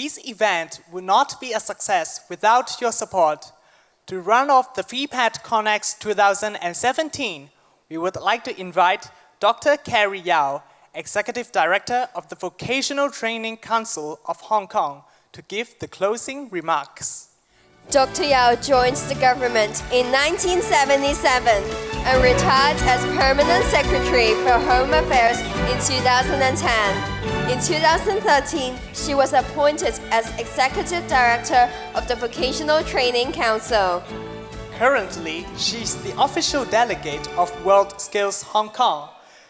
this event would not be a success without your support. To run off the VPET Connex 2017, we would like to invite Dr. Carrie Yao, Executive Director of the Vocational Training Council of Hong Kong, to give the closing remarks. Dr. Yao joined the government in 1977 and retired as Permanent Secretary for Home Affairs in 2010. In 2013, she was appointed as Executive Director of the Vocational Training Council. Currently, she is the official delegate of World Skills Hong Kong.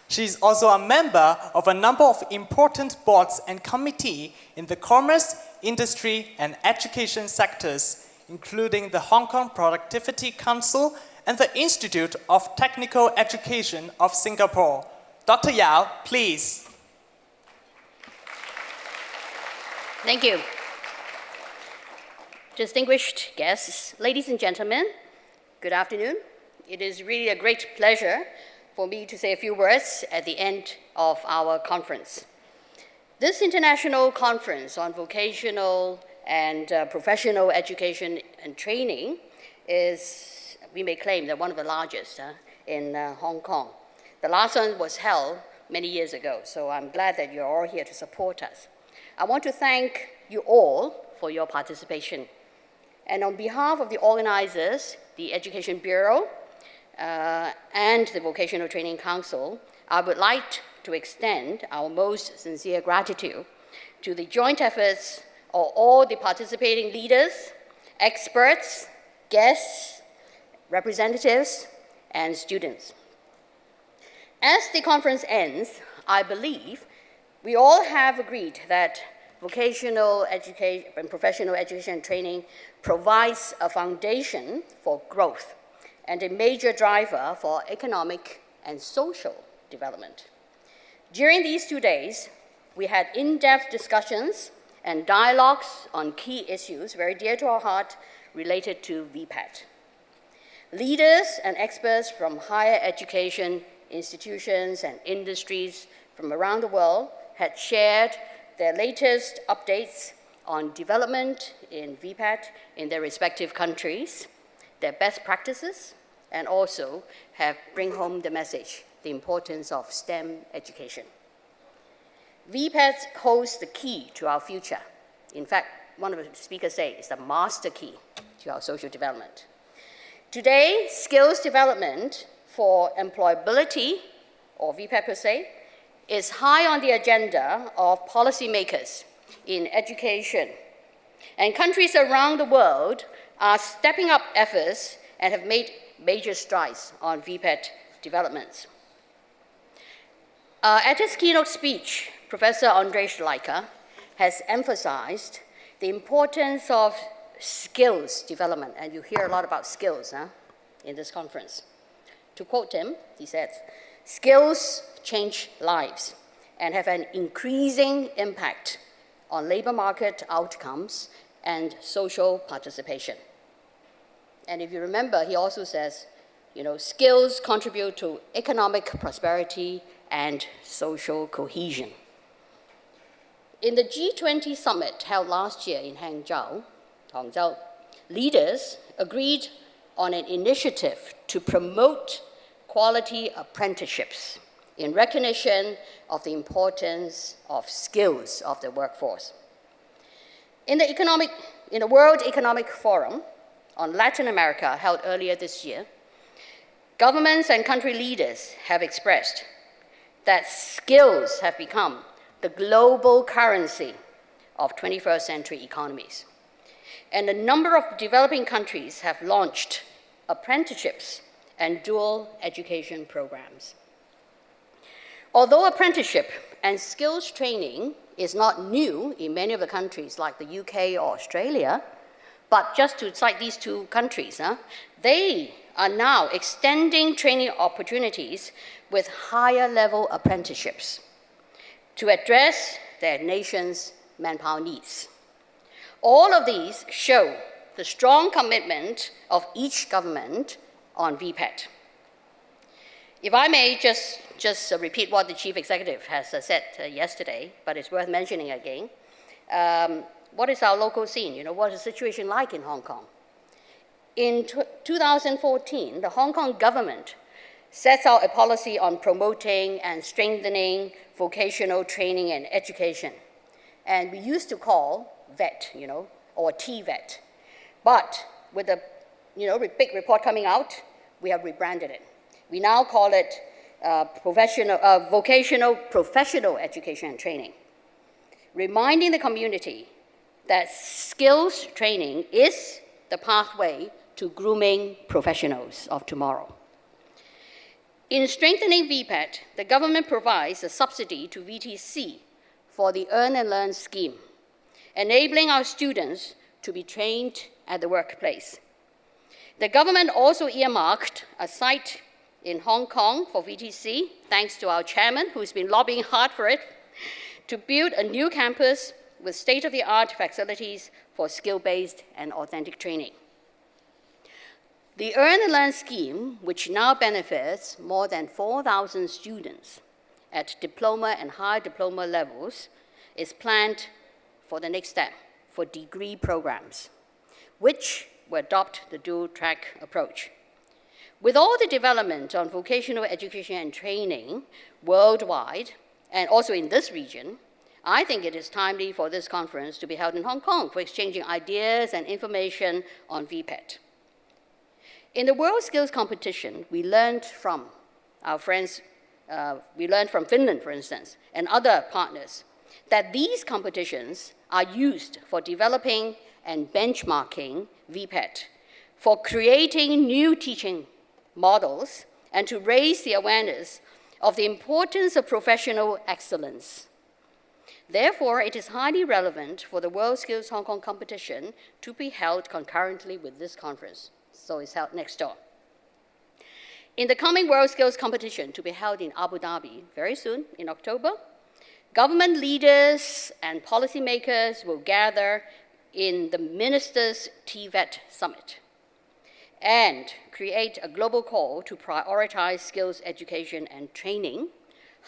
She is also a member of a number of important boards and committees in the commerce, industry, and education sectors, including the Hong Kong Productivity Council and the Institute of Technical Education of Singapore. Dr. Yao, please. Thank you. Distinguished guests, ladies and gentlemen, good afternoon. It is really a great pleasure for me to say a few words at the end of our conference. This international conference on vocational and professional education and training is, we may claim, that one of the largest in Hong Kong. The last one was held many years ago, so I'm glad that you're all here to support us. I want to thank you all for your participation. And on behalf of the organizers, the Education Bureau, and the Vocational Training Council, I would like to extend our most sincere gratitude to the joint efforts of all the participating leaders, experts, guests, representatives, and students. As the conference ends, I believe we all have agreed that vocational education and professional education and training provides a foundation for growth and a major driver for economic and social development. During these 2 days, we had in-depth discussions and dialogues on key issues very dear to our heart related to VPET. Leaders and experts from higher education institutions and industries from around the world had shared their latest updates on development in VPET in their respective countries, their best practices, and also have bring home the message, the importance of STEM education. VPET holds the key to our future. In fact, one of the speakers say it's the master key to our social development. Today, skills development for employability, or VPET per se, is high on the agenda of policymakers in education. And countries around the world are stepping up efforts and have made major strides on VPET developments. At his keynote speech, Professor Andrei Schleicher has emphasized the importance of skills development, and you hear a lot about skills in this conference. To quote him, he says, "Skills change lives and have an increasing impact on labor market outcomes and social participation." And if you remember, he also says, skills contribute to economic prosperity and social cohesion. In the G20 summit held last year in Hangzhou, leaders agreed on an initiative to promote quality apprenticeships in recognition of the importance of skills of the workforce. In the World Economic Forum on Latin America held earlier this year, governments and country leaders have expressed that skills have become the global currency of 21st century economies. And a number of developing countries have launched apprenticeships and dual education programs. Although apprenticeship and skills training is not new in many of the countries like the UK or Australia, but just to cite these two countries, they are now extending training opportunities with higher level apprenticeships to address their nation's manpower needs. All of these show the strong commitment of each government on VPET. If I may just repeat what the Chief Executive has said yesterday, but it's worth mentioning again. what is our local scene? What is the situation like in Hong Kong? In 2014, the Hong Kong government sets out a policy on promoting and strengthening vocational training and education. And we used to call VET, or TVET. But with the big report coming out, we have rebranded it. We now call it vocational professional education and training, reminding the community that skills training is the pathway to grooming professionals of tomorrow. In strengthening VPET, the government provides a subsidy to VTC for the Earn and Learn scheme, enabling our students to be trained at the workplace. The government also earmarked a site in Hong Kong for VTC, thanks to our chairman, who's been lobbying hard for it, to build a new campus with state-of-the-art facilities for skill-based and authentic training. The Earn and Learn scheme, which now benefits more than 4,000 students at diploma and higher diploma levels, is planned for the next step for degree programs, which will adopt the dual-track approach. With all the development on vocational education and training worldwide, and also in this region, I think it is timely for this conference to be held in Hong Kong for exchanging ideas and information on VPET. In the World Skills Competition, we learned from our friends, we learned from Finland, for instance, and other partners, that these competitions are used for developing and benchmarking VPET, for creating new teaching models, and to raise the awareness of the importance of professional excellence. Therefore, it is highly relevant for the World Skills Hong Kong competition to be held concurrently with this conference. So it's held next door. In the coming World Skills competition to be held in Abu Dhabi very soon, in October, government leaders and policymakers will gather in the Ministers' TVET Summit and create a global call to prioritize skills education and training,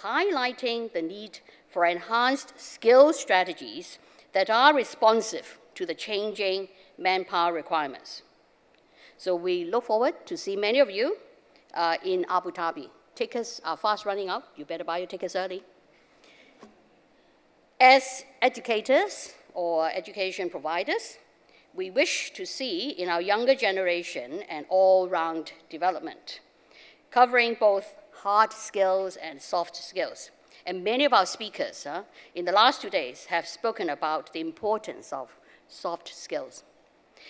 highlighting the need for enhanced skills strategies that are responsive to the changing manpower requirements. So we look forward to see many of you in Abu Dhabi. Tickets are fast running out. You better buy your tickets early. As educators or education providers, we wish to see in our younger generation an all-round development, covering both hard skills and soft skills. And many of our speakers in the last 2 days have spoken about the importance of soft skills.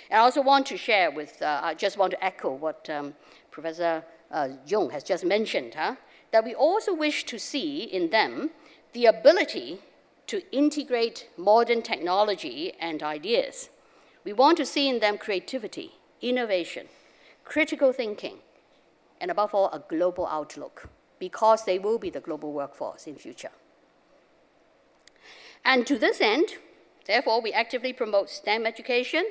And I also want to share with, I just want to echo what Professor Jung has just mentioned, that we also wish to see in them the ability to integrate modern technology and ideas. We want to see in them creativity, innovation, critical thinking, and above all, a global outlook, because they will be the global workforce in future. And to this end, therefore, we actively promote STEM education,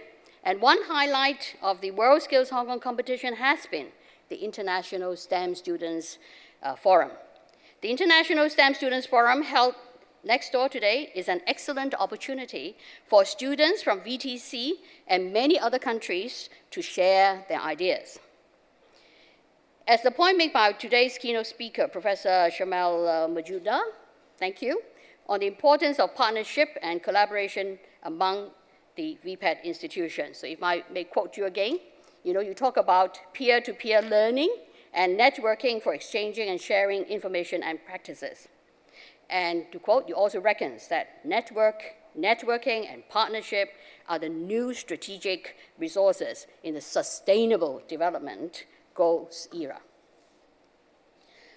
and one highlight of the World Skills Hong Kong competition has been the International STEM Students Forum. The International STEM Students Forum, held next door today, is an excellent opportunity for students from VTC and many other countries to share their ideas. As the point made by today's keynote speaker, Professor Shamal Majumdar, thank you, on the importance of partnership and collaboration among the VPET institutions. So if I may quote you again, you talk about peer-to-peer learning and networking for exchanging and sharing information and practices. And to quote, you also reckons that networking and partnership are the new strategic resources in the sustainable development goals era.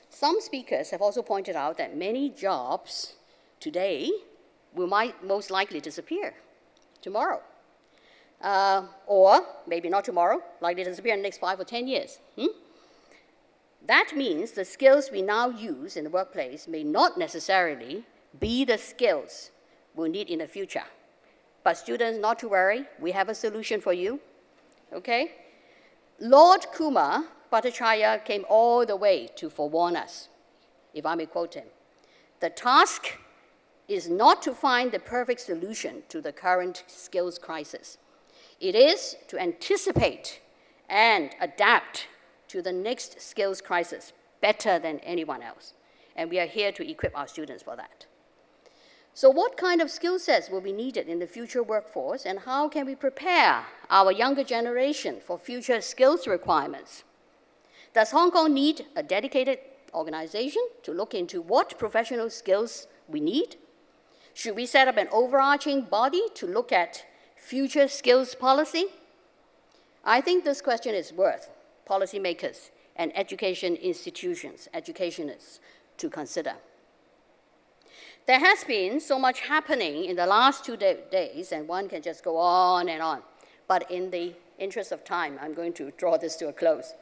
Some speakers have also pointed out that many jobs today will most likely disappear tomorrow. Or maybe not tomorrow, likely to disappear in the next 5 or 10 years. That means the skills we now use in the workplace may not necessarily be the skills we'll need in the future. But students, not to worry, we have a solution for you, okay? Lord Kumar Bhattacharya came all the way to forewarn us, if I may quote him. The task is not to find the perfect solution to the current skills crisis. It is to anticipate and adapt to the next skills crisis better than anyone else. And we are here to equip our students for that. So what kind of skill sets will be needed in the future workforce, and how can we prepare our younger generation for future skills requirements? Does Hong Kong need a dedicated organization to look into what professional skills we need? Should we set up an overarching body to look at future skills policy? I think this question is worth policymakers and education institutions, educationists, to consider. There has been so much happening in the last 2 days, and one can just go on and on. But in the interest of time, I'm going to draw this to a close.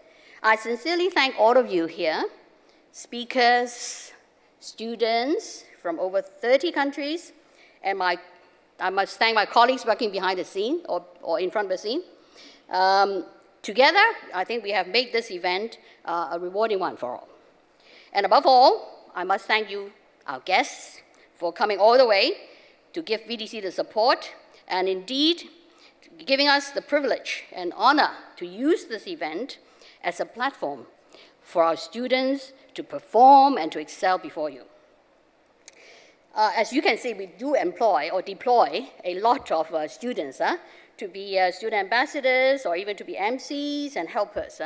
I sincerely thank all of you here, speakers, students from over 30 countries, and I must thank my colleagues working behind the scene or in front of the scene. Together, I think we have made this event a rewarding one for all. And above all, I must thank you, our guests, for coming all the way to give VTC the support, and indeed giving us the privilege and honor to use this event as a platform for our students to perform and to excel before you. As you can see, we do employ or deploy a lot of students to be student ambassadors or even to be MCs and helpers.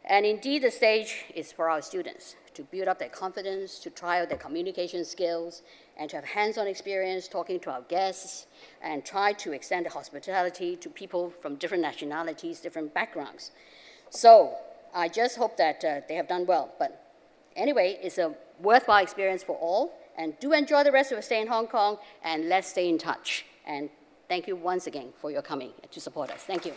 And indeed, the stage is for our students to build up their confidence, to try out their communication skills, and to have hands-on experience talking to our guests, and try to extend the hospitality to people from different nationalities, different backgrounds. So I just hope that they have done well. But anyway, it's a worthwhile experience for all, and do enjoy the rest of your stay in Hong Kong, and let's stay in touch. And thank you once again for your coming to support us. Thank you.